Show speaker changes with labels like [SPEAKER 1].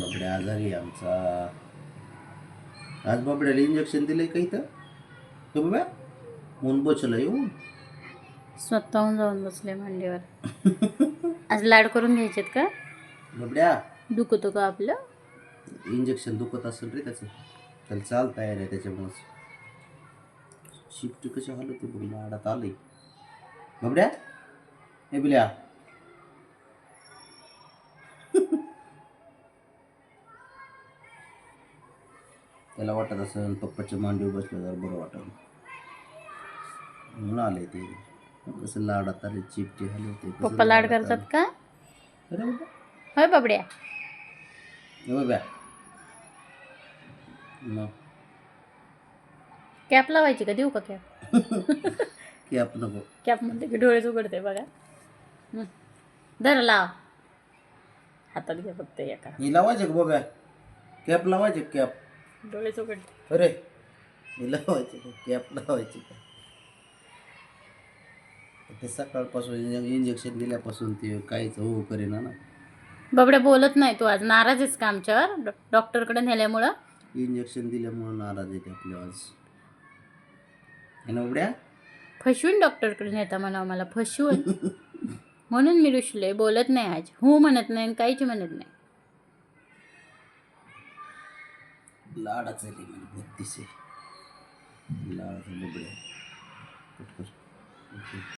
[SPEAKER 1] बबड्या आजारी आहे आमचा. आज बबड्याला इंजेक्शन दिलंय का इथं? तो बाबा ऊन बसलं येऊन
[SPEAKER 2] स्वतःहून जाऊन बसले मांडीवर. आज लाड करून घ्यायचेत का?
[SPEAKER 1] बबड्या
[SPEAKER 2] दुखतो का आपलं?
[SPEAKER 1] इंजेक्शन दुखत असेल रे त्याचं. त्याला चाल तयार आहे त्याच्यामुळेच. शिफ्ट कशी हलवते बघ लाडात आलंय. बबड्या हे बिल्या त्याला वाटत असेल पप्पाच्या मांडीवर बसलं तर बरं वाटलं म्हणून आलंय ते. कसं लाडात आले चिपटी हलवते.
[SPEAKER 2] पप्पा लाड करतात का?
[SPEAKER 1] अरे बाबा
[SPEAKER 2] होय बाबड्या.
[SPEAKER 1] हे बघा मग
[SPEAKER 2] कॅप लावायची का? देऊ का कॅप?
[SPEAKER 1] कॅप नको.
[SPEAKER 2] कॅप म्हणते की डोळेच उघडते बघा. धर लाव. हातात घ्या फक्त एका.
[SPEAKER 1] हे लावायचे का बघा? कॅप लावायचे कॅप.
[SPEAKER 2] डोळेच उघडते.
[SPEAKER 1] अरे हे लावायचे का? कॅप लावायचे का? ते सकाळपासून इंजेक्शन दिल्यापासून ते काहीच हो करेना ना.
[SPEAKER 2] बाबड्या बोलत नाही. तू आज नाराज आहेस का आमच्यावर डॉक्टरकडे नेल्यामुळं?
[SPEAKER 1] इंजेक्शन दिल्यामुळे नाराज आहे ते आपल्या आज. है ना बबड्या?
[SPEAKER 2] फसवून डॉक्टरकडे नेता म्हणा मला फसवून. म्हणून मी रुसले. बोलत नाही आज. हो म्हणत नाही आणि काहीच म्हणत नाही.
[SPEAKER 1] लाडाचं आहे म्हणजे बत्तीस आहे लाडाचं बबड्या.